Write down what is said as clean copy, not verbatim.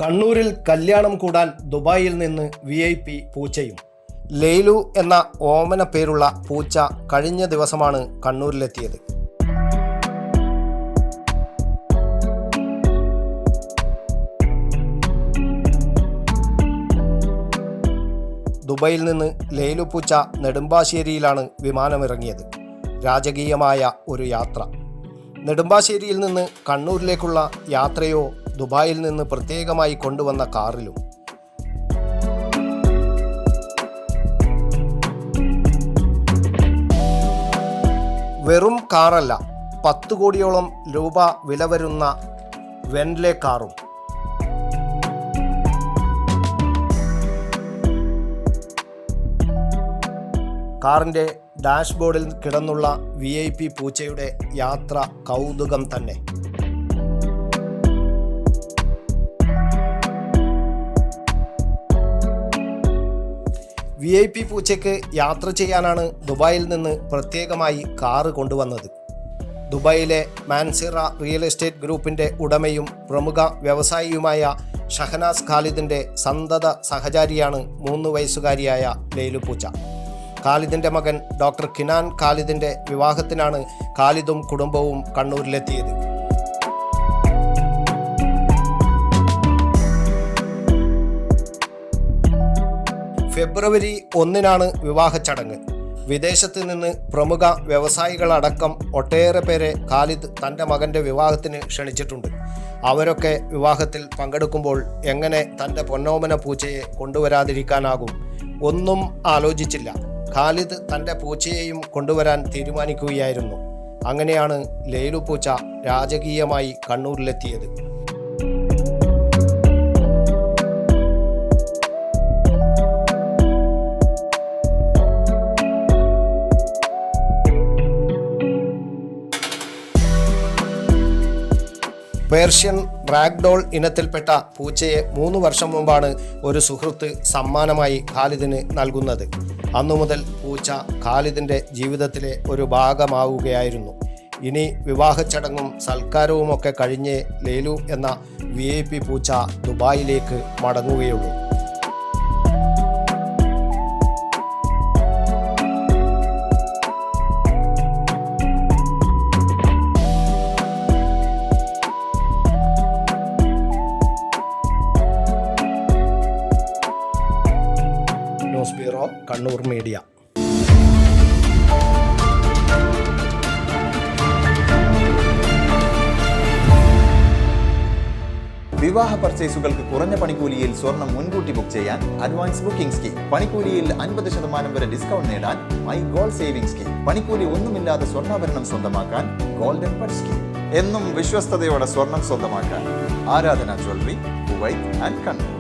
കണ്ണൂരിൽ കല്യാണം കൂടാൻ ദുബായിൽ നിന്ന് VIP പൂച്ചയും. ലെയ്ലു എന്ന ഓമന പേരുള്ള പൂച്ച കഴിഞ്ഞ ദിവസമാണ് കണ്ണൂരിലെത്തിയത്. ദുബായിൽ നിന്ന് ലെയ്ലു പൂച്ച നെടുമ്പാശ്ശേരിയിലാണ് വിമാനമിറങ്ങിയത്. രാജകീയമായ ഒരു യാത്ര. നെടുമ്പാശ്ശേരിയിൽ നിന്ന് കണ്ണൂരിലേക്കുള്ള യാത്രയോ ദുബായിൽ നിന്ന് പ്രത്യേകമായി കൊണ്ടുവന്ന കാറിലും. വെറും കാറല്ല, 10 കോടിയോളം രൂപ വില വരുന്ന വെൻലെ കാറും. കാറിൻ്റെ ഡാഷ്ബോർഡിൽ കിടന്നുള്ള VIP പൂച്ചയുടെ യാത്ര കൗതുകം തന്നെ. VIP പൂച്ചയ്ക്ക് യാത്ര ചെയ്യാനാണ് ദുബായിൽ നിന്ന് പ്രത്യേകമായി കാറ് കൊണ്ടുവന്നത്. ദുബായിലെ മാൻസിറ റിയൽ എസ്റ്റേറ്റ് ഗ്രൂപ്പിൻ്റെ ഉടമയും പ്രമുഖ വ്യവസായിയുമായ ഷഹനാസ് ഖാലിദിൻ്റെ സന്തത സഹചാരിയാണ് 3 വയസ്സുകാരിയായ ലെയ്ലു പൂച്ച. ഖാലിദിൻ്റെ മകൻ ഡോക്ടർ കിനാൻ ഖാലിദിൻ്റെ വിവാഹത്തിനാണ് ഖാലിദും കുടുംബവും കണ്ണൂരിലെത്തിയത്. ഫെബ്രുവരി 1-നാണ് വിവാഹ ചടങ്ങ്. വിദേശത്ത് നിന്ന് പ്രമുഖ വ്യവസായികളടക്കം ഒട്ടേറെ പേരെ ഖാലിദ് തൻ്റെ മകൻ്റെ വിവാഹത്തിന് ക്ഷണിച്ചിട്ടുണ്ട്. അവരൊക്കെ വിവാഹത്തിൽ പങ്കെടുക്കുമ്പോൾ എങ്ങനെ തൻ്റെ പൊന്നോമന പൂച്ചയെ കൊണ്ടുവരാതിരിക്കാനാകും? ഒന്നും ആലോചിച്ചില്ല. ഖാലിദ് തൻ്റെ പൂച്ചയെയും കൊണ്ടുവരാൻ തീരുമാനിക്കുകയായിരുന്നു. അങ്ങനെയാണ് ലെയ്ലു പൂച്ച രാജകീയമായി കണ്ണൂരിലെത്തിയത്. പേർഷ്യൻ റാഗ്ഡോൾ ഇനത്തിൽപ്പെട്ട പൂച്ചയെ 3 വർഷം മുമ്പാണ് ഒരു സുഹൃത്ത് സമ്മാനമായി ഖാലിദിന് നൽകുന്നത്. അന്നു മുതൽ പൂച്ച ഖാലിദിൻ്റെ ജീവിതത്തിലെ ഒരു ഭാഗമാവുകയായിരുന്നു. ഇനി വിവാഹ ചടങ്ങും സൽക്കാരവുമൊക്കെ കഴിഞ്ഞേ ലെയ്ലു എന്ന VIP പൂച്ച ദുബായിലേക്ക് മടങ്ങുകയുള്ളൂ. News bureau, Kannur media. വിവാഹ പർച്ചേസുകൾക്ക് കുറഞ്ഞ പണിക്കൂലിയിൽ സ്വർണം മുൻകൂട്ടി ബുക്ക് ചെയ്യാൻ അഡ്വാൻസ് ബുക്കിംഗ് സ്കീം. പണിക്കൂലിയിൽ 50% വരെ ഡിസ്കൗണ്ട് നേടാൻ മൈ ഗോൾഡ് സേവിംഗ് സ്കീം. പണിക്കൂലി ഒന്നുമില്ലാതെ സ്വർണ്ണാഭരണം സ്വന്തമാക്കാൻ ഗോൾഡൻ ബഡ് സ്കീം. എന്നും വിശ്വസ്തയോടെ സ്വർണം സ്വന്തമാക്കാൻ ആരാധന ജ്വല്ലറി, കുവൈറ്റ് ആൻഡ് കണ്ണൂർ.